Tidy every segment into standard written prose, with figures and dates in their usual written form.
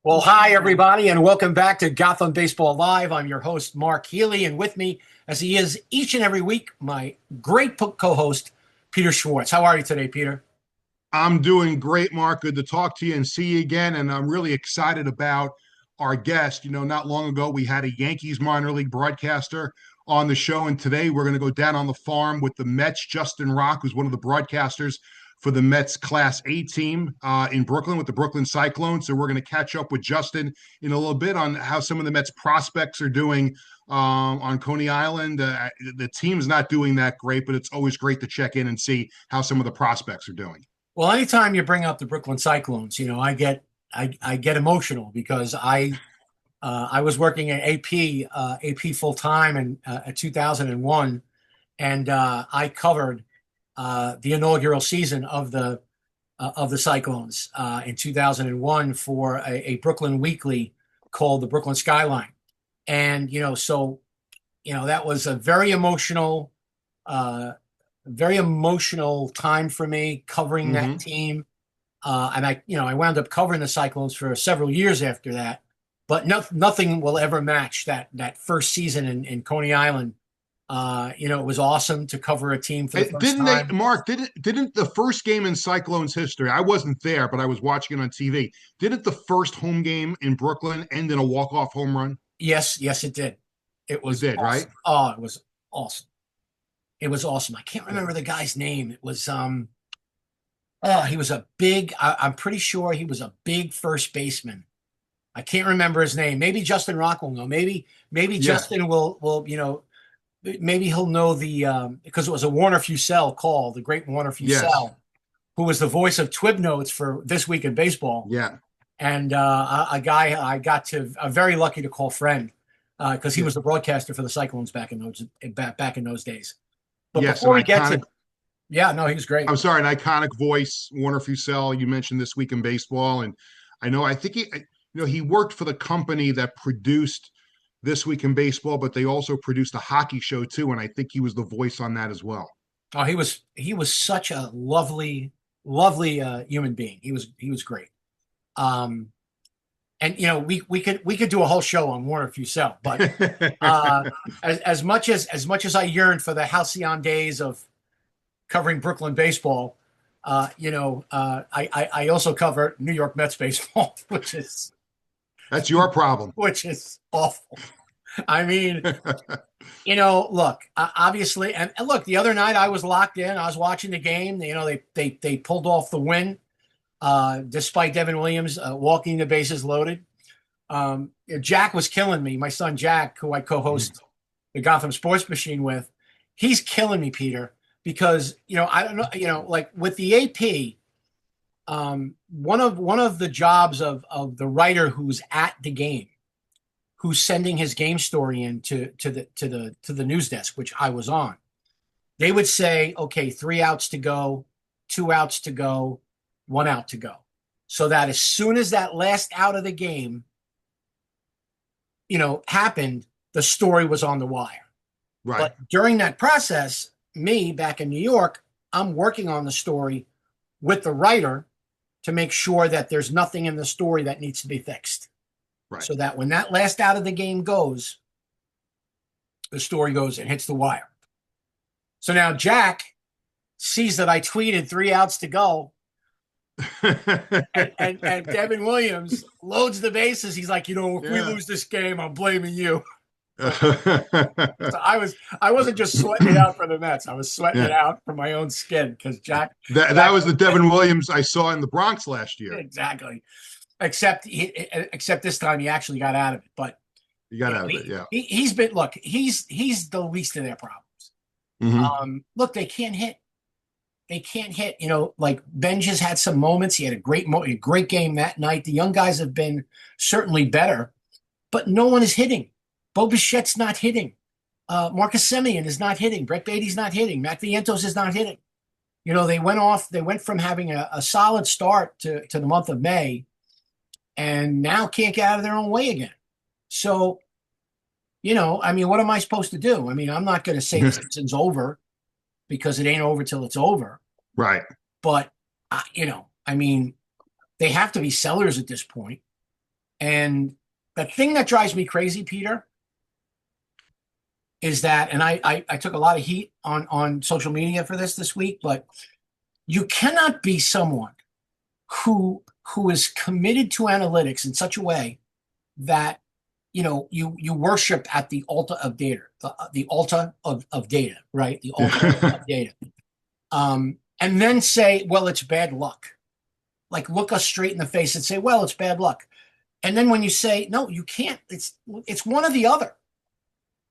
Well, hi, everybody, and welcome back to Gotham Baseball Live. I'm your host, Mark Healey, and with me, as he is each and every week, my great co-host, Peter Schwartz. How are you today, Peter? I'm doing great, Mark. Good to talk to you and see you again. And I'm really excited about our guest. Not long ago, we had a Yankees minor league broadcaster on the show. And today we're going to go down on the farm with the Mets. Justin Rocke, who's one of the broadcasters for the Mets Class A team in Brooklyn with the Brooklyn Cyclones. So we're going to catch up with Justin in a little bit on how some of the Mets prospects are doing on Coney Island. The team's not doing that great, but it's always great to check in and see how some of the prospects are doing. Well, anytime you bring up the Brooklyn Cyclones, I get emotional because I was working at AP full time in 2001, and I covered the inaugural season of the Cyclones in 2001 for a Brooklyn weekly called the Brooklyn Skyline. And that was a very emotional time for me covering that Mm-hmm. team. And I wound up covering the Cyclones for several years after that. But nothing will ever match that first season in Coney Island. It was awesome to cover a team for the first Didn't they, time. Mark? Didn't the first game in Cyclones history? I wasn't there, but I was watching it on TV. Didn't the first home game in Brooklyn end in a walk-off home run? Yes, it did. It It was did, right? awesome. Oh, it was awesome. It was awesome. I can't remember the guy's name. It was he was a big. I'm pretty sure he was a big first baseman. I can't remember his name. Maybe Justin Rocke will know. Maybe Yeah. Justin will maybe he'll know the because it was a Warner Fusel call, the great Warner Yes. Fusel, who was the voice of Twib Notes for This Week in Baseball, Yeah. and a guy I'm very lucky to call friend because he Yeah. was the broadcaster for the Cyclones back in those days. But Yes. An before we get iconic. to, yeah, no, he was great. I'm sorry, an iconic voice, Warner Fusel. You mentioned This Week in Baseball, and I know. I think he worked for the company that produced This Week in Baseball, but they also produced a hockey show too, and I think he was the voice on that as well. Oh, he was such a lovely human being. He was great. Um, and we could do a whole show on Warner Fusel, but uh, as much as I yearn for the halcyon days of covering Brooklyn baseball, I also cover New York Mets baseball, That's your problem. which is awful. I mean, look, obviously, and look, the other night I was locked in. I was watching the game. They pulled off the win, despite Devin Williams walking the bases loaded. Jack was killing me. My son Jack, who I co-host the Gotham Sports Machine with, he's killing me, Peter, because I don't know, like with the AP, one of the jobs of the writer who's at the game, who's sending his game story in to the news desk, which I was on, they would say, okay, 3 outs to go, 2 outs to go, 1 out to go. So that as soon as that last out of the game, happened, the story was on the wire. Right. But during that process, me back in New York, I'm working on the story with the writer to make sure that there's nothing in the story that needs to be fixed. Right. So that when that last out of the game goes, the story goes and hits the wire. So now Jack sees that I tweeted 3 outs to go, and Devin Williams loads the bases. He's like, if we Yeah. lose this game, I'm blaming you. So I wasn't just sweating it out for the Mets. I was sweating it Yeah. out for my own skin because That Jack was the Devin Williams I saw in the Bronx last year. exactly. Except this time he actually got out of it. But You got out of it, he, yeah. he's been look. He's the least of their problems. Hmm. Look, they can't hit. They can't hit. Like Benj has had some moments. He had a great game that night. The young guys have been certainly better, but no one is hitting. Bo Bichette's not hitting. Marcus Semien is not hitting. Brett Beatty's not hitting. Matt Vientos is not hitting. They went from having a solid start to the month of May, and now can't get out of their own way again. So, I mean, what am I supposed to do? I mean, I'm not going to say the season's over because it ain't over till it's over. Right. But, I mean, they have to be sellers at this point. And the thing that drives me crazy, Peter, is that, and I took a lot of heat on social media for this week, but you cannot be someone who is committed to analytics in such a way that you worship at the altar of data, the altar of data, right? The altar of data. And then say, well, it's bad luck. Like look us straight in the face and say, well, it's bad luck. And then when you say, no, you can't, it's one or the other,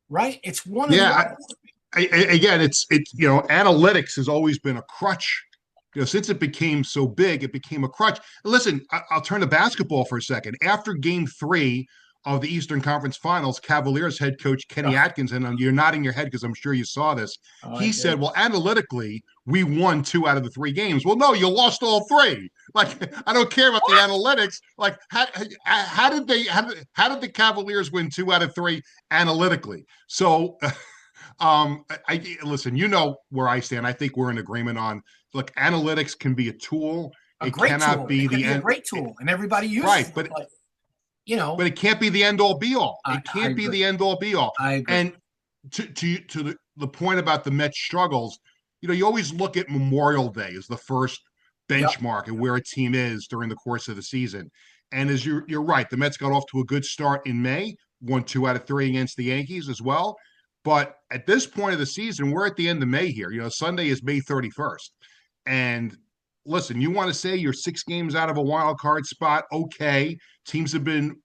right? It's one or the Yeah, other. again, it's analytics has always been a crutch. Since it became so big, it became a crutch. Listen, I'll turn to basketball for a second. After Game 3 of the Eastern Conference Finals, Cavaliers head coach Kenny Ugh. Atkins, and you're nodding your head because I'm sure you saw this. Oh, I He did. said, "Well, analytically, we won 2 out of the 3 games." Well, no, you lost all 3. Like, I don't care about the analytics. Like, how did the Cavaliers win 2 out of 3 analytically? So. I listen, where I stand. I think we're in agreement on, look, analytics can be a tool. A It great cannot tool. be It could the be a end. great tool, and everybody uses Right, it. but You know, it can't be the end all be all. I, It I can't be agree. the end all be all. I agree. And to the point about the Mets struggles, you always look at Memorial Day as the first Yep. benchmark and where a team is during the course of the season. And as you're right, the Mets got off to a good start in May, won 2 out of 3 against the Yankees as well. But at this point of the season, we're at the end of May here. Sunday is May 31st. And listen, you want to say you're 6 games out of a wild card spot? Okay. Teams have been,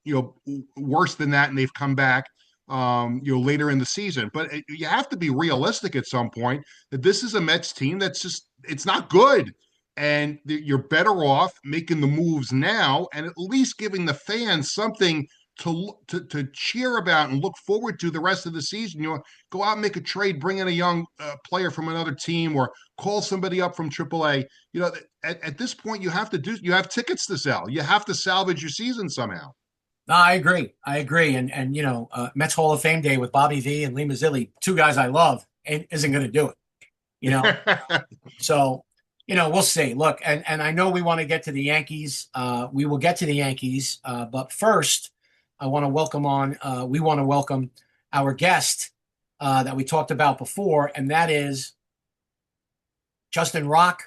worse than that, and they've come back, later in the season. But you have to be realistic at some point that this is a Mets team that's just, it's not good. And you're better off making the moves now and at least giving the fans something to cheer about and look forward to the rest of the season. Go out and make a trade, bring in a young player from another team, or call somebody up from AAA. At this point, you have tickets to sell. You have to salvage your season somehow. No, I agree. I agree. And Mets Hall of Fame Day with Bobby V and Lee Mazzilli, two guys I love, isn't going to do it. You know, so we'll see. Look, and I know we want to get to the Yankees. We will get to the Yankees, but first, I want to welcome on. We want to welcome our guest that we talked about before, and that is Justin Rocke,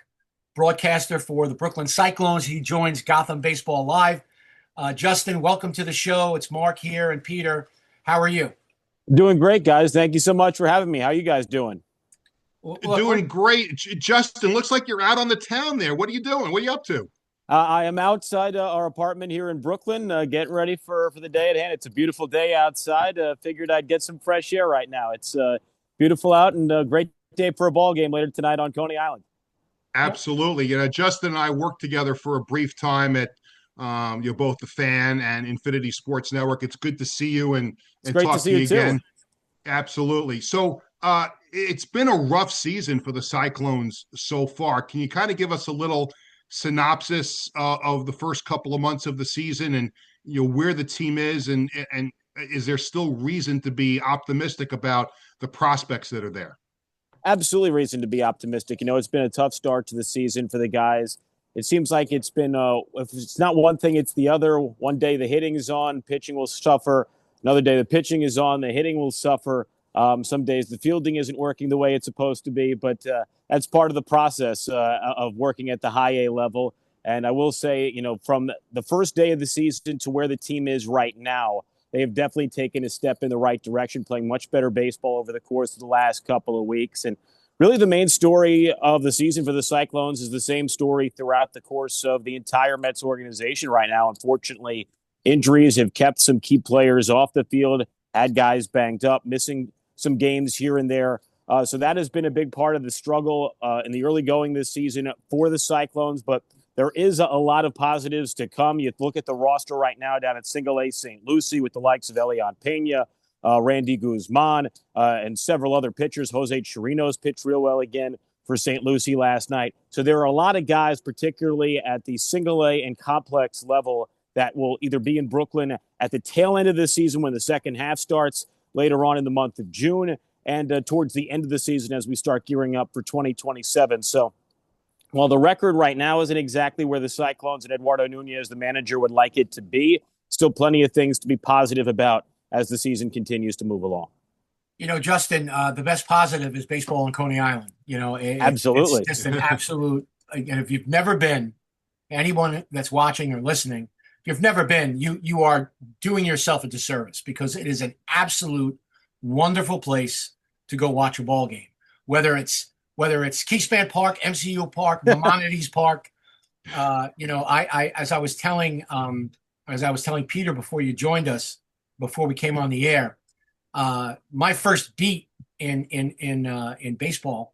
broadcaster for the Brooklyn Cyclones. He joins Gotham Baseball Live. Justin, welcome to the show. It's Mark here and Peter. How are you? Doing great, guys. Thank you so much for having me. How are you guys doing? Look, Doing great. Justin, looks like you're out on the town there. What are you doing? What are you up to? I am outside our apartment here in Brooklyn, getting ready for the day at hand. It's a beautiful day outside. Figured I'd get some fresh air right now. It's beautiful out and a great day for a ball game later tonight on Coney Island. Absolutely. Justin and I worked together for a brief time at both the Fan and Infinity Sports Network. It's good to see you and It's great to talk see to you you too. again. Absolutely. So it's been a rough season for the Cyclones so far. Can you kind of give us a little synopsis of the first couple of months of the season and where the team is and is there still reason to be optimistic about the prospects that are there? Absolutely reason to be optimistic. It's been a tough start to the season for the guys. It seems like it's been, if it's not one thing, it's the other. One day the hitting is on, pitching will suffer. Another day the pitching is on, the hitting will suffer. Some days the fielding isn't working the way it's supposed to be, but that's part of the process of working at the high A level. And I will say, from the first day of the season to where the team is right now, they have definitely taken a step in the right direction, playing much better baseball over the course of the last couple of weeks. And really the main story of the season for the Cyclones is the same story throughout the course of the entire Mets organization right now. Unfortunately, injuries have kept some key players off the field, had guys banged up, missing some games here and there. So that has been a big part of the struggle in the early going this season for the Cyclones. But there is a lot of positives to come. You look at the roster right now down at Single A St. Lucie with the likes of Elian Pena, Randy Guzman, and several other pitchers. Jose Chirinos pitched real well again for St. Lucie last night. So there are a lot of guys, particularly at the Single A and complex level, that will either be in Brooklyn at the tail end of the season when the second half starts later on in the month of June and towards the end of the season as we start gearing up for 2027. So while the record right now isn't exactly where the Cyclones and Eduardo Nunez, the manager, would like it to be, still plenty of things to be positive about as the season continues to move along. Justin, the best positive is baseball in Coney Island. It's Absolutely. just an absolute. And if you've never been, anyone that's watching or listening, if you've never been, you are doing yourself a disservice, because it is an absolute wonderful place to go watch a ball game. Whether it's Keyspan Park, MCU Park, Maimonides Park. I as I was telling Peter before you joined us, before we came on the air. My first beat in baseball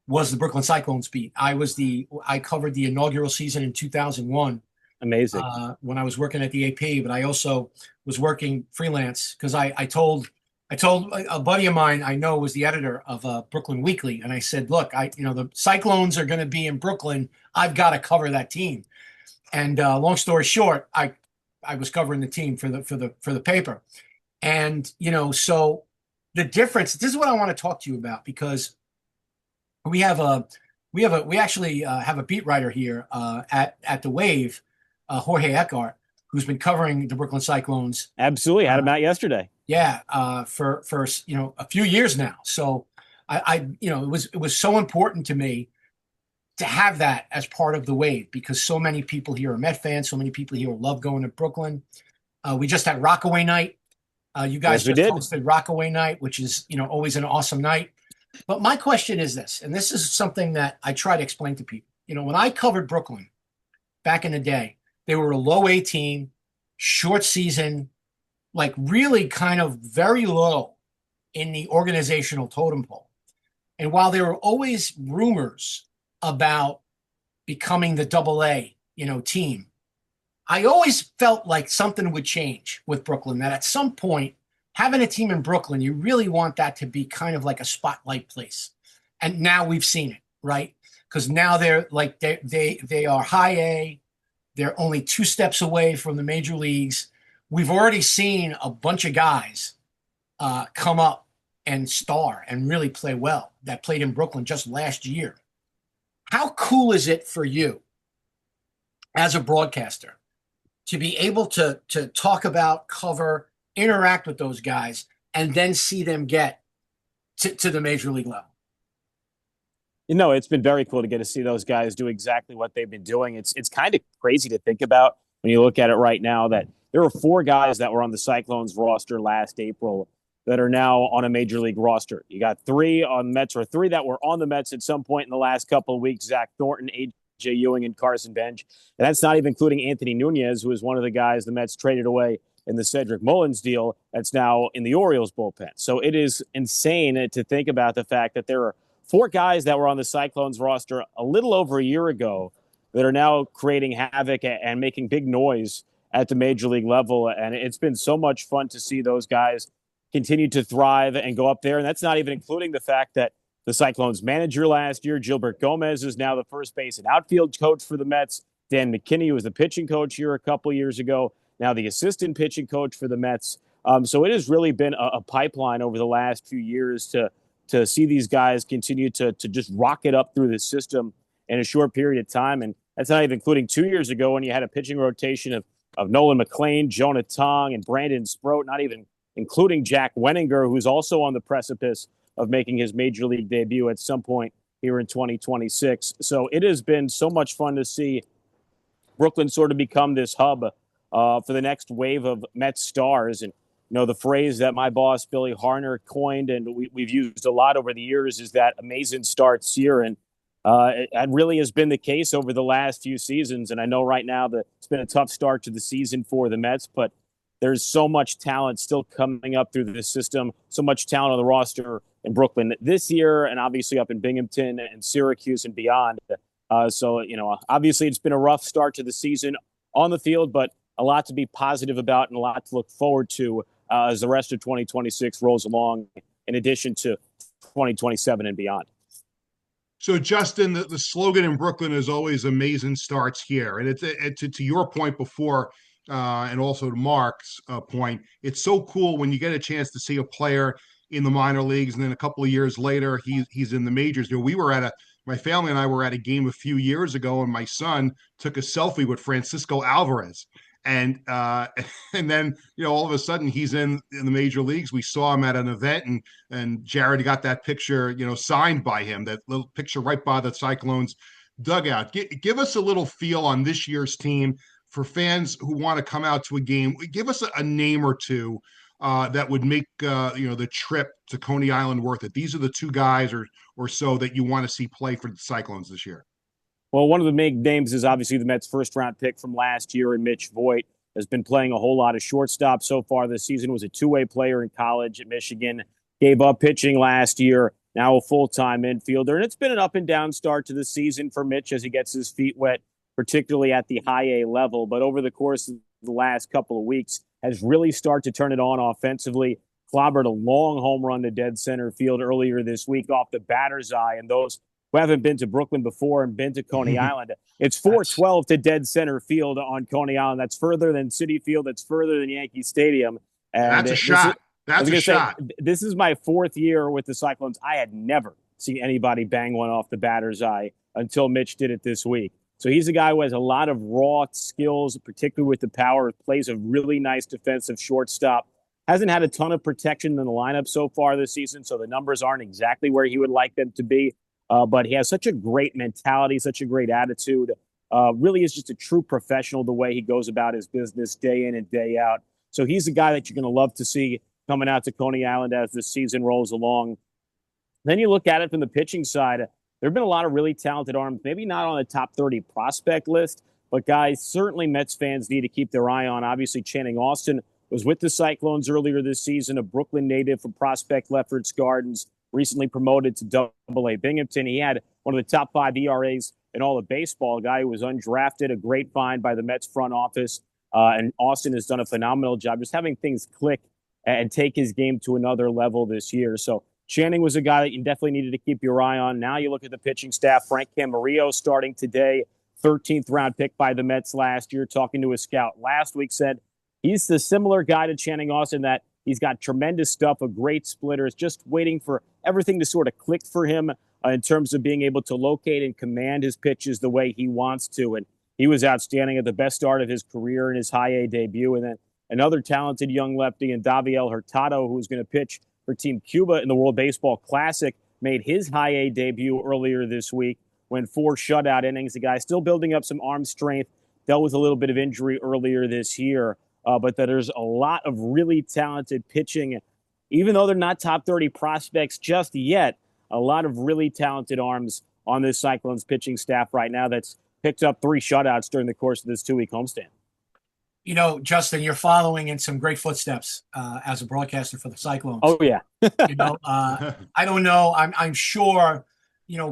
was the Brooklyn Cyclones beat. I covered the inaugural season in 2001. Amazing. When I was working at the AP, but I also was working freelance, because I told a buddy of mine I know was the editor of Brooklyn Weekly, and I said, look, the Cyclones are going to be in Brooklyn. I've got to cover that team. And long story short, I was covering the team for the paper. And, so the difference, this is what I want to talk to you about, because we actually have a beat writer here at the Wave, Jorge Eckhart, who's been covering the Brooklyn Cyclones. Absolutely. Had him out yesterday. Yeah. For a few years now. So it was so important to me to have that as part of the Wave, because so many people here are Met fans. So many people here love going to Brooklyn. We just had Rockaway night. You guys just hosted Rockaway night, which is, always an awesome night. But my question is this, and this is something that I try to explain to people. When I covered Brooklyn back in the day, they were a low A team, short season, like really kind of very low in the organizational totem pole. And while there were always rumors about becoming the double A, team, I always felt like something would change with Brooklyn, that at some point, having a team in Brooklyn, you really want that to be kind of like a spotlight place. And now we've seen it, right? Because now they're like, they are high A. They're only 2 steps away from the major leagues. We've already seen a bunch of guys come up and star and really play well that played in Brooklyn just last year. How cool is it for you as a broadcaster to be able to talk about, cover, interact with those guys, and then see them get to the major league level? It's been very cool to get to see those guys do exactly what they've been doing. It's kind of crazy to think about when you look at it right now, that there were 4 guys that were on the Cyclones roster last April that are now on a major league roster. You got 3 on the Mets, or 3 that were on the Mets at some point in the last couple of weeks: Zach Thornton, A.J. Ewing, and Carson Bench. And that's not even including Anthony Nunez, who is one of the guys the Mets traded away in the Cedric Mullins deal, that's now in the Orioles bullpen. So it is insane to think about the fact that there are 4 guys that were on the Cyclones roster a little over a year ago that are now creating havoc and making big noise at the major league level. And it's been so much fun to see those guys continue to thrive and go up there. And that's not even including the fact that the Cyclones manager last year, Gilbert Gomez, is now the first base and outfield coach for the Mets. Dan McKinney, who was the pitching coach here a couple years ago, now the assistant pitching coach for the Mets. So it has really been a pipeline over the last few years to see these guys continue to just rocket up through the system in a short period of time. And that's not even including 2 years ago when you had a pitching rotation of Nolan McLean, Jonah Tong, and Brandon Sproat, not even including Jack Wenninger, who's also on the precipice of making his major league debut at some point here in 2026. So it has been so much fun to see Brooklyn sort of become this hub for the next wave of Mets stars. And, the phrase that my boss, Billy Harner, coined, and we've used a lot over the years, is that amazing starts here. And it really has been the case over the last few seasons. And I know right now that it's been a tough start to the season for the Mets, but there's so much talent still coming up through the system, so much talent on the roster in Brooklyn this year, and obviously up in Binghamton and Syracuse and beyond. So, obviously it's been a rough start to the season on the field, but a lot to be positive about and a lot to look forward to as the rest of 2026 rolls along, in addition to 2027 and beyond. So, Justin, the slogan in Brooklyn is always "amazing starts here." And it's to your point before, and also to Mark's point, it's so cool when you get a chance to see a player in the minor leagues, and then a couple of years later, he's in the majors. My family and I were at a game a few years ago, and my son took a selfie with Francisco Alvarez. And and then all of a sudden he's in the major leagues. We saw him at an event, and Jared got that picture signed by him. That little picture right by the Cyclones dugout. Give us a little feel on this year's team for fans who want to come out to a game. Give us a name or two that would make the trip to Coney Island worth it. These are the two guys or so that you want to see play for the Cyclones this year. Well, one of the big names is obviously the Mets' first-round pick from last year, and Mitch Voigt has been playing a whole lot of shortstop so far this season. Was a two-way player in college at Michigan. Gave up pitching last year. Now a full-time infielder, and it's been an up-and-down start to the season for Mitch as he gets his feet wet, particularly at the high A level. But over the course of the last couple of weeks, has really started to turn it on offensively. Clobbered a long home run to dead center field earlier this week off the batter's eye, and those who haven't been to Brooklyn before and been to Coney Island, it's 412 to dead center field on Coney Island. That's further than Citi Field. That's further than Yankee Stadium. And that's a shot. That's a shot. This is my fourth year with the Cyclones. I had never seen anybody bang one off the batter's eye until Mitch did it this week. So he's a guy who has a lot of raw skills, particularly with the power, plays a really nice defensive shortstop. Hasn't had a ton of protection in the lineup so far this season, so the numbers aren't exactly where he would like them to be. But he has such a great mentality, such a great attitude. Really is just a true professional the way he goes about his business day in and day out. So he's a guy that you're going to love to see coming out to Coney Island as the season rolls along. Then you look at it from the pitching side. There have been a lot of really talented arms, maybe not on the top 30 prospect list, but guys certainly Mets fans need to keep their eye on. Obviously, Channing Austin was with the Cyclones earlier this season, a Brooklyn native from Prospect Lefferts Gardens, recently promoted to Double-A Binghamton. He had one of the top 5 ERAs in all of baseball, a guy who was undrafted, a great find by the Mets front office. And Austin has done a phenomenal job just having things click and take his game to another level this year. So Channing was a guy that you definitely needed to keep your eye on. Now you look at the pitching staff. Frank Camarillo starting today, 13th round pick by the Mets last year, talking to a scout last week, said he's the similar guy to Channing Austin that he's got tremendous stuff, a great splitter. It's just waiting for everything to sort of click for him in terms of being able to locate and command his pitches the way he wants to. And he was outstanding at the best start of his career in his high A debut. And then another talented young lefty in Daviel Hurtado, who's going to pitch for Team Cuba in the World Baseball Classic, made his high A debut earlier this week, went 4 shutout innings. The guy still building up some arm strength, dealt with a little bit of injury earlier this year. But that there's a lot of really talented pitching, even though they're not top 30 prospects just yet, a lot of really talented arms on this Cyclones pitching staff right now that's picked up 3 shutouts during the course of this 2-week homestand. Justin, you're following in some great footsteps as a broadcaster for the Cyclones. Oh, yeah. I don't know. I'm sure,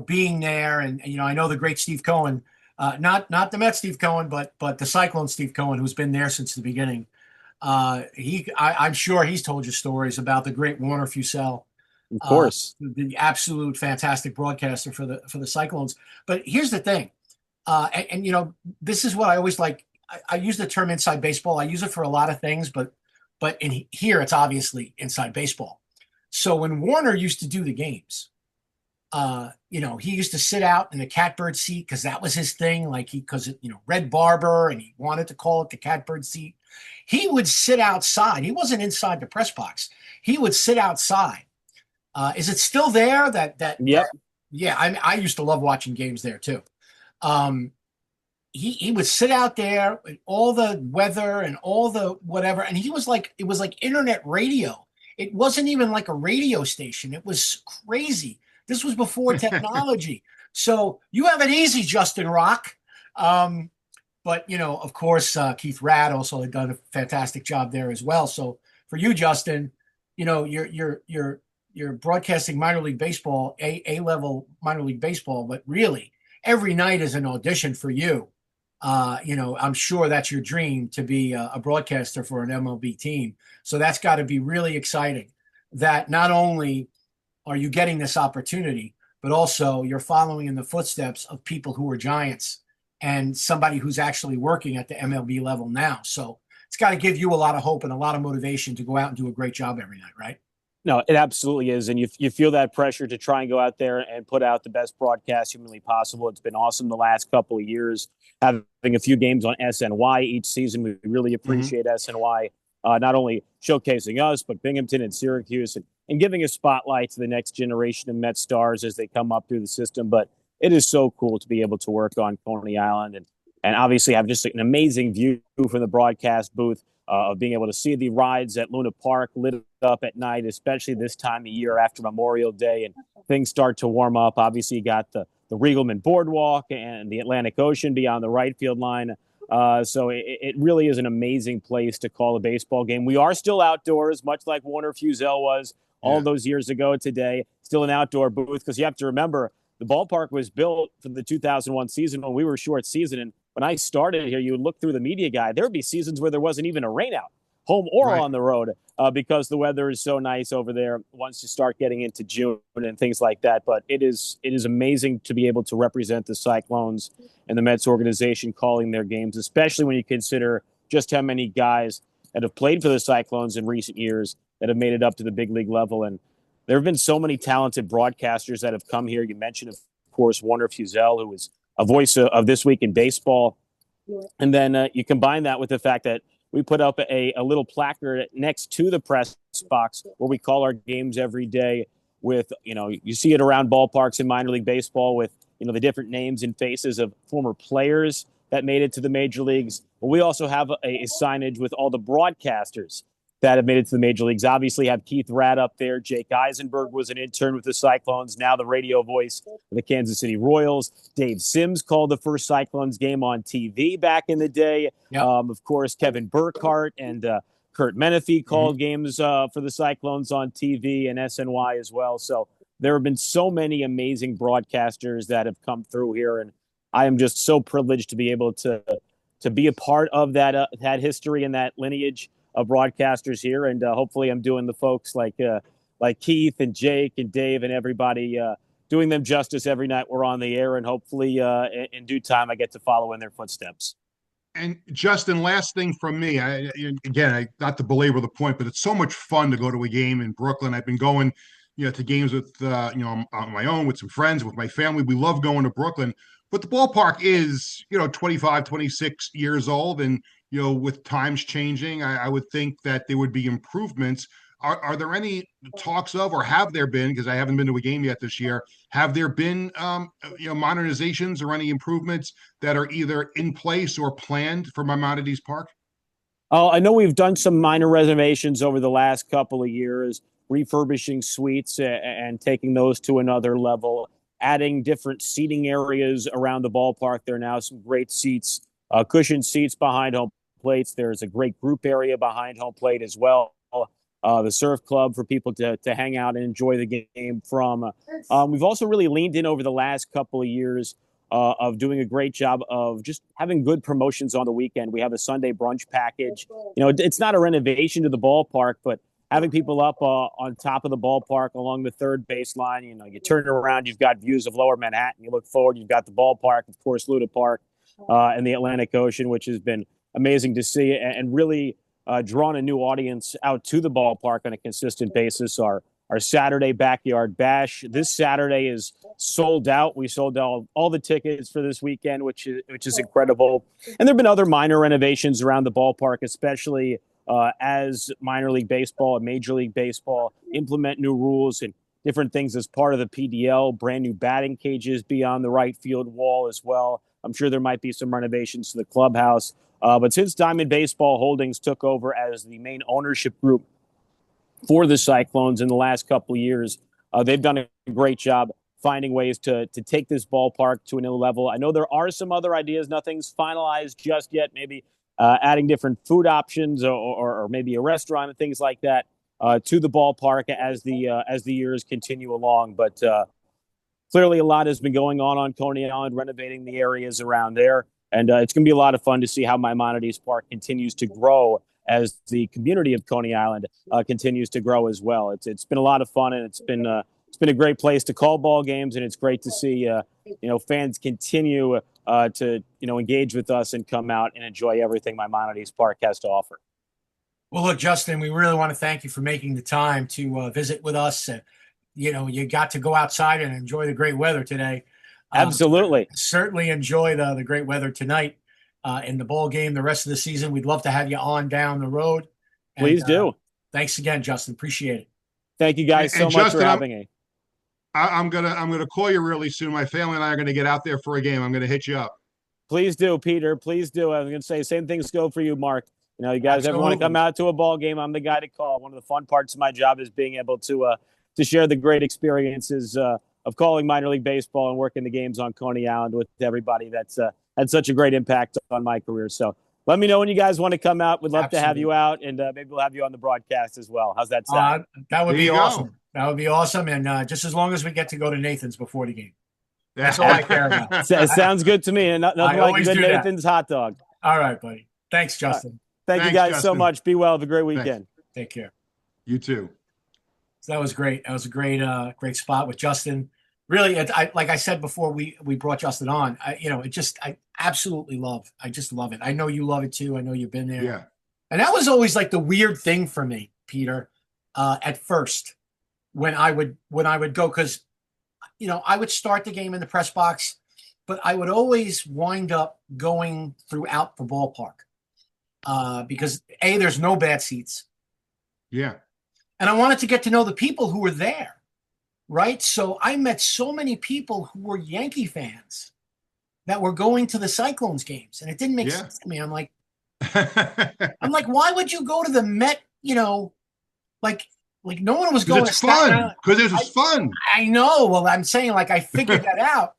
being there and, I know the great Steve Cohen, not the Mets Steve Cohen, but the Cyclone Steve Cohen, who's been there since the beginning. I'm sure he's told you stories about the great Warner Fusel. Of course. The absolute fantastic broadcaster for the Cyclones. But here's the thing. This is what I always like. I use the term inside baseball. I use it for a lot of things, but in here it's obviously inside baseball. So when Warner used to do the games, he used to sit out in the catbird seat because that was his thing. Red Barber, and he wanted to call it the catbird seat. He would sit outside. He wasn't inside the press box. He would sit outside. Is it still there? Yep. Yeah. I used to love watching games there too. He would sit out there with all the weather and all the whatever. And it was like internet radio. It wasn't even like a radio station. It was crazy. This was before technology. So you have it easy, Justin Rocke. But, of course, Keith Radd also had done a fantastic job there as well. So for you, Justin, you're broadcasting minor league baseball, A-level minor league baseball, but really every night is an audition for you. I'm sure that's your dream to be a broadcaster for an MLB team. So that's got to be really exciting that not only are you getting this opportunity, but also you're following in the footsteps of people who are giants and somebody who's actually working at the MLB level now. So it's got to give you a lot of hope and a lot of motivation to go out and do a great job every night, right? No, it absolutely is. And you feel that pressure to try and go out there and put out the best broadcast humanly possible. It's been awesome the last couple of years, having a few games on SNY each season. We really Hmm. appreciate SNY, not only showcasing us, but Binghamton and Syracuse and giving a spotlight to the next generation of Met stars as they come up through the system. But it is so cool to be able to work on Coney Island and obviously have just an amazing view from the broadcast booth of being able to see the rides at Luna Park lit up at night, especially this time of year after Memorial Day and things start to warm up. Obviously, you got the Riegelman Boardwalk and the Atlantic Ocean beyond the right field line. So it really is an amazing place to call a baseball game. We are still outdoors, much like Warner Fusel was all Yeah. those years ago today. Still an outdoor booth because you have to remember the ballpark was built for the 2001 season when we were short season. And when I started here, you would look through the media guide. There would be seasons where there wasn't even a rainout, home or Right. on the road, because the weather is so nice over there once you start getting into June and things like that. But it is amazing to be able to represent the Cyclones and the Mets organization calling their games, especially when you consider just how many guys that have played for the Cyclones in recent years that have made it up to the big league level. And there have been so many talented broadcasters that have come here. You mentioned, of course, Warner Fusel, who was a voice of This Week in Baseball. And then you combine that with the fact that we put up a little placard next to the press box where we call our games every day with, you see it around ballparks in minor league baseball with, the different names and faces of former players that made it to the major leagues. But we also have a signage with all the broadcasters that have made it to the major leagues. Obviously, have Keith Radd up there. Jake Eisenberg was an intern with the Cyclones, now the radio voice for the Kansas City Royals. Dave Sims called the first Cyclones game on TV back in the day. Yep. Of course, Kevin Burkhardt and Kurt Menefee called games for the Cyclones on TV and SNY as well. So there have been so many amazing broadcasters that have come through here, and I am just so privileged to be able to be a part of that history and that lineage of broadcasters here, and hopefully I'm doing the folks like Keith and Jake and Dave and everybody doing them justice every night we're on the air, and hopefully in due time I get to follow in their footsteps. And Justin, last thing from me, not to belabor the point, but it's so much fun to go to a game in Brooklyn. I've been going, to games with, on my own, with some friends, with my family. We love going to Brooklyn, but the ballpark is, 25, 26 years old. And, with times changing, I would think that there would be improvements. Are there any talks of, or have there been, because I haven't been to a game yet this year, have there been, modernizations or any improvements that are either in place or planned for Maimonides Park? I know we've done some minor renovations over the last couple of years, refurbishing suites and taking those to another level, adding different seating areas around the ballpark. There are now some great seats, cushioned seats behind home plates. There's a great group area behind home plate as well. The surf club for people to hang out and enjoy the game from. We've also really leaned in over the last couple of years of doing a great job of just having good promotions on the weekend. We have a Sunday brunch package. It's not a renovation to the ballpark, but having people up on top of the ballpark along the third baseline. You turn around, you've got views of Lower Manhattan. You look forward, you've got the ballpark, of course, Luna Park, and the Atlantic Ocean, which has been amazing to see and really drawn a new audience out to the ballpark on a consistent basis. Our Saturday backyard bash this Saturday is sold out. We sold out all the tickets for this weekend, which is incredible. And there have been other minor renovations around the ballpark, especially as minor league baseball and major league baseball implement new rules and different things as part of the PDL, brand new batting cages beyond the right field wall as well. I'm sure there might be some renovations to the clubhouse. But since Diamond Baseball Holdings took over as the main ownership group for the Cyclones in the last couple of years, they've done a great job finding ways to take this ballpark to a new level. I know there are some other ideas. Nothing's finalized just yet. Maybe adding different food options or maybe a restaurant and things like that to the ballpark as the years continue along. But clearly a lot has been going on Coney Island, renovating the areas around there. And it's going to be a lot of fun to see how Maimonides Park continues to grow as the community of Coney Island continues to grow as well. It's been a lot of fun, and it's been a great place to call ball games, and it's great to see fans continue to engage with us and come out and enjoy everything Maimonides Park has to offer. Well, look, Justin, we really want to thank you for making the time to visit with us. You got to go outside and enjoy the great weather today. Absolutely. Certainly enjoy the great weather tonight in the ball game the rest of the season. We'd love to have you on down the road. And Please do. thanks again, Justin. Appreciate it. Thank you guys so And much for Justin, having me. I'm gonna call you really soon. My family and I are gonna get out there for a game. I'm gonna hit you up. Please do, Peter. Please do. I was going to say same things go for you, Mark. You guys ever want to come out to a ball game, I'm the guy to call. One of the fun parts of my job is being able to share the great experiences of calling minor league baseball and working the games on Coney Island with everybody. That's had such a great impact on my career. So let me know when you guys want to come out. We'd love to have you out, and maybe we'll have you on the broadcast as well. How's that sound? That would be awesome. That would be awesome. And just as long as we get to go to Nathan's before the game. That's all I care about. It sounds good to me. And nothing like a good Nathan's hot dog. All right, buddy. Thanks, Justin. Thank you guys so much. Be well. Have a great weekend. Thanks. Take care. You too. So that was great. That was a great spot with Justin. Really, like I said before we brought Justin on, I absolutely love. I just love it. I know you love it too. I know you've been there. Yeah. And that was always like the weird thing for me, Peter, at first when I would go, because I would start the game in the press box, but I would always wind up going throughout the ballpark because there's no bad seats. Yeah. And I wanted to get to know the people who were there, right? So I met so many people who were Yankee fans that were going to the Cyclones games, and it didn't make sense to me. I'm like, why would you go to the Met? Like no one was going to Staten Island. Because it was fun. I know. Well, I'm saying I figured that out.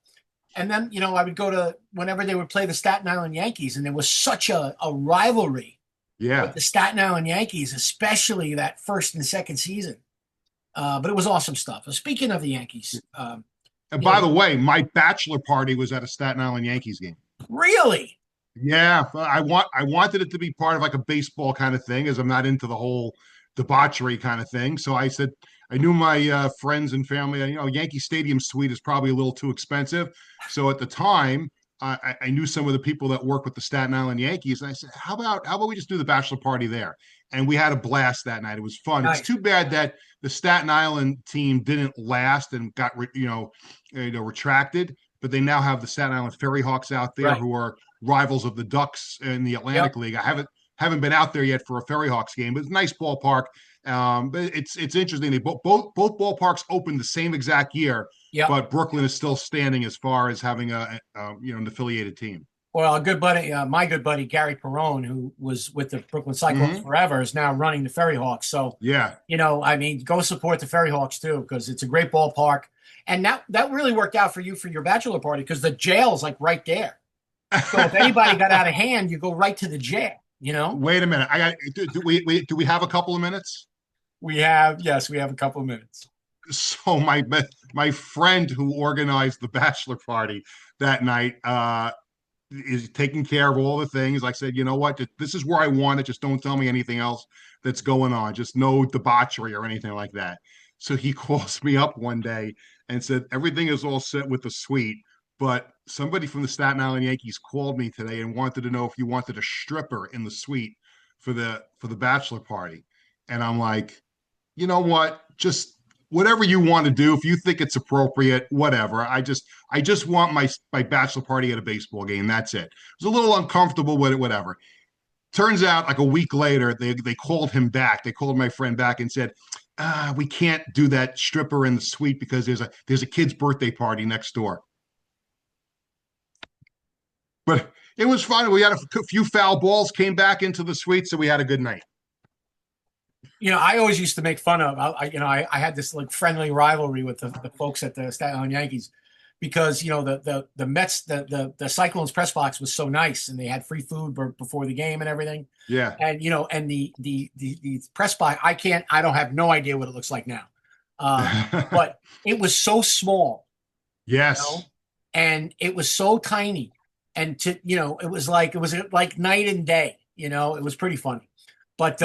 And then, I would go to whenever they would play the Staten Island Yankees, and there was such a rivalry with the Staten Island Yankees, especially that first and second season. But it was awesome stuff. Speaking of the Yankees. And by the way, my bachelor party was at a Staten Island Yankees game. Really? Yeah. I wanted it to be part of like a baseball kind of thing, as I'm not into the whole debauchery kind of thing. So I said, I knew my friends and family, Yankee Stadium suite is probably a little too expensive. So at the time, I knew some of the people that work with the Staten Island Yankees. And I said, how about we just do the bachelor party there? And we had a blast that night. It was fun. Nice. It's too bad that the Staten Island team didn't last and got, retracted. But they now have the Staten Island Ferry Hawks out there who are rivals of the Ducks in the Atlantic League. I haven't been out there yet for a Ferry Hawks game, but it's a nice ballpark. But it's interesting. They both ballparks opened the same exact year, but Brooklyn is still standing as far as having an affiliated team. Well, a good buddy, my good buddy Gary Perrone, who was with the Brooklyn Cyclones forever, is now running the Ferry Hawks. So go support the Ferry Hawks too, because it's a great ballpark. And that really worked out for you for your bachelor party, because the jail's like right there. So if anybody got out of hand, you go right to the jail. Wait a minute. Do we have a couple of minutes? We have a couple of minutes. So my friend who organized the bachelor party that night is taking care of all the things. I said, you know what? This is where I want it. Just don't tell me anything else that's going on. Just no debauchery or anything like that. So he calls me up one day and said, everything is all set with the suite, but somebody from the Staten Island Yankees called me today and wanted to know if you wanted a stripper in the suite for the bachelor party. And I'm like, you know what? Just whatever you want to do. If you think it's appropriate, whatever. I just want my bachelor party at a baseball game. That's it. I was a little uncomfortable with it, whatever. Turns out like a week later, they called him back. They called my friend back and said, we can't do that stripper in the suite because there's a kid's birthday party next door. But it was fun. We had a few foul balls, came back into the suite, so we had a good night. I always used to make fun of. I had this like friendly rivalry with the folks at the Staten Island Yankees, because the Mets, the Cyclones press box was so nice, and they had free food before the game and everything. Yeah. And and the press box, I don't have no idea what it looks like now, but it was so small. Yes. And it was so tiny. And it was like night and day. It was pretty funny. But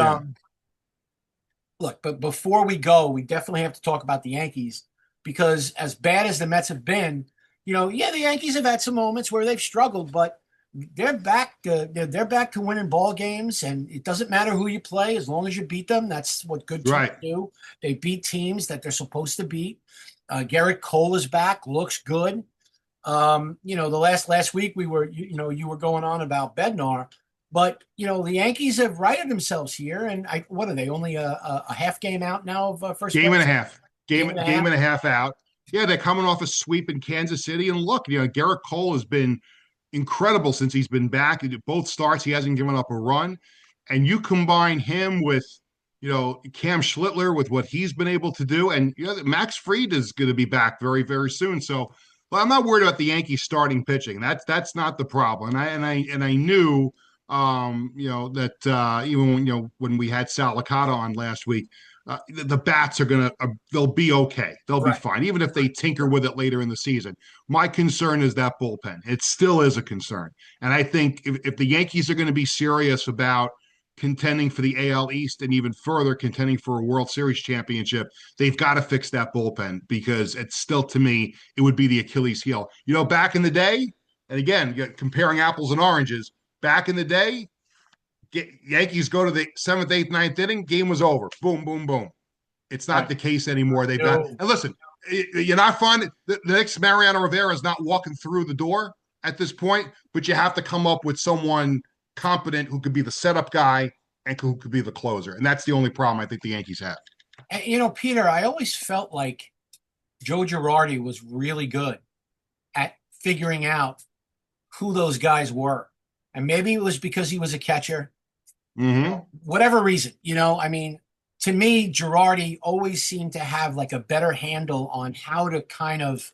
look, but before we go, we definitely have to talk about the Yankees, because as bad as the Mets have been, the Yankees have had some moments where they've struggled, but they're back to they're back to winning ball games, and it doesn't matter who you play as long as you beat them. That's what good teams Right. do. They beat teams that they're supposed to beat. Garrett Cole is back, looks good. The last week we were you were going on about Bednar, but the Yankees have righted themselves here, and what are they only a half game out now of first Game and place? a half. Game and a half out. Yeah, they're coming off a sweep in Kansas City, and look, Garrett Cole has been incredible since he's been back. Both starts, he hasn't given up a run, and you combine him with Cam Schlittler with what he's been able to do, and Max Fried is going to be back very, very soon. So, well, I'm not worried about the Yankees starting pitching. That's not the problem. And I knew that even when we had Sal Licata on last week, the bats are they'll be okay. They'll be Right. fine, even if they tinker with it later in the season. My concern is that bullpen. It still is a concern. And I think if the Yankees are going to be serious about contending for the AL East and even further contending for a World Series championship, they've got to fix that bullpen, because it's still, to me, it would be the Achilles heel. Back in the day, and again, comparing apples and oranges, back in the day, Yankees go to the 7th, 8th, 9th inning, game was over. Boom, boom, boom. It's not Right. the case anymore. They've got, No. and listen, you're not finding the next Mariano Rivera is not walking through the door at this point, but you have to come up with someone competent who could be the setup guy and who could be the closer. And that's the only problem I think the Yankees have. And, Peter, I always felt like Joe Girardi was really good at figuring out who those guys were. And maybe it was because he was a catcher. Mm-hmm. Whatever reason, to me, Girardi always seemed to have like a better handle on how to kind of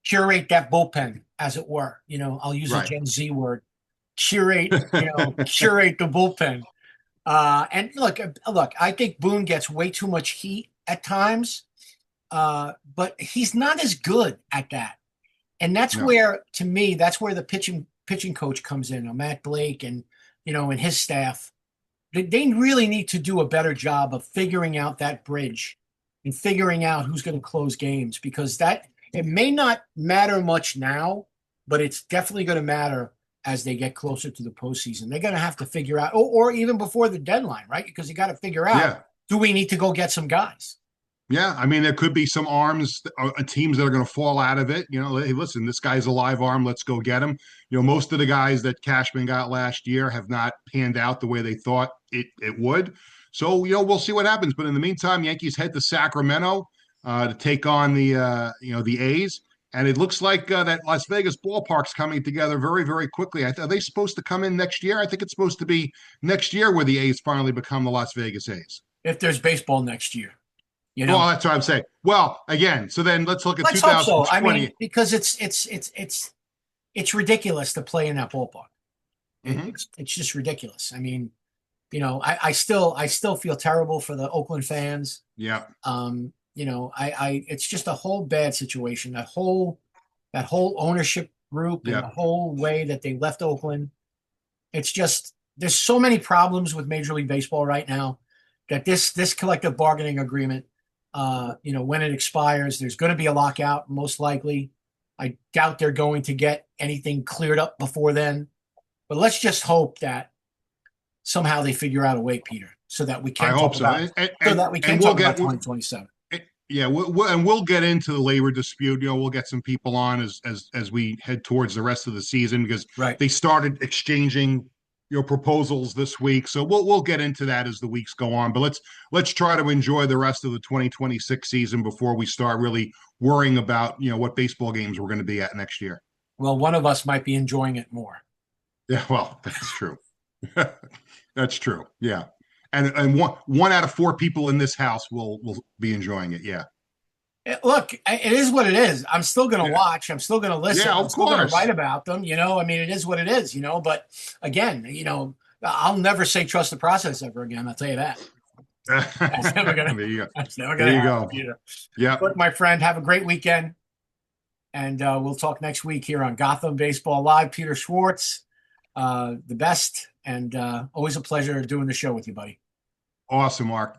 curate that bullpen, as it were. I'll use a Gen Z word, curate the bullpen. And look, I think Boone gets way too much heat at times, but he's not as good at that. And that's where, to me, that's where the pitching coach comes in, Matt Blake and his staff. They really need to do a better job of figuring out that bridge and figuring out who's going to close games, because it may not matter much now, but it's definitely going to matter as they get closer to the postseason. They're going to have to figure out, or even before the deadline, right? Because you got to figure out, do we need to go get some guys? Yeah, I mean, there could be some arms, teams that are going to fall out of it. Hey, listen, this guy's a live arm. Let's go get him. Most of the guys that Cashman got last year have not panned out the way they thought it would. So, we'll see what happens. But in the meantime, Yankees head to Sacramento to take on the A's. And it looks like that Las Vegas ballpark's coming together very, very quickly. Are they supposed to come in next year? I think it's supposed to be next year where the A's finally become the Las Vegas A's. If there's baseball next year. Well, that's what I'm saying. Well, again, so then let's look at Let's 2020. hope so. I mean, because it's ridiculous to play in that ballpark. Mm-hmm. It's just ridiculous. I mean, I still feel terrible for the Oakland fans. Yeah. It's just a whole bad situation. That whole ownership group and the whole way that they left Oakland. It's just, there's so many problems with Major League Baseball right now that this collective bargaining agreement, when it expires, there's going to be a lockout, most likely. I doubt they're going to get anything cleared up before then. But let's just hope that somehow they figure out a way, Peter, so that we can talk about 2027. Yeah, we'll get into the labor dispute. We'll get some people on as we head towards the rest of the season, because they started exchanging proposals this week. So we'll get into that as the weeks go on. But let's try to enjoy the rest of the 2026 season before we start really worrying about what baseball games we're going to be at next year. Well, one of us might be enjoying it more. Yeah, well, that's true. That's true. Yeah. And one out of 4 people in this house will be enjoying it. Yeah. Look, it is what it is. I'm still going to watch. I'm still going to listen. Yeah, I'm still going to write about them. I mean, it is what it is. But again, I'll never say trust the process ever again. I'll tell you that. That's never going to. There you go. That's never going to happen. Go. Yeah. Look, my friend, have a great weekend, and we'll talk next week here on Gotham Baseball Live. Peter Schwartz, the best, and always a pleasure doing the show with you, buddy. Awesome, Mark.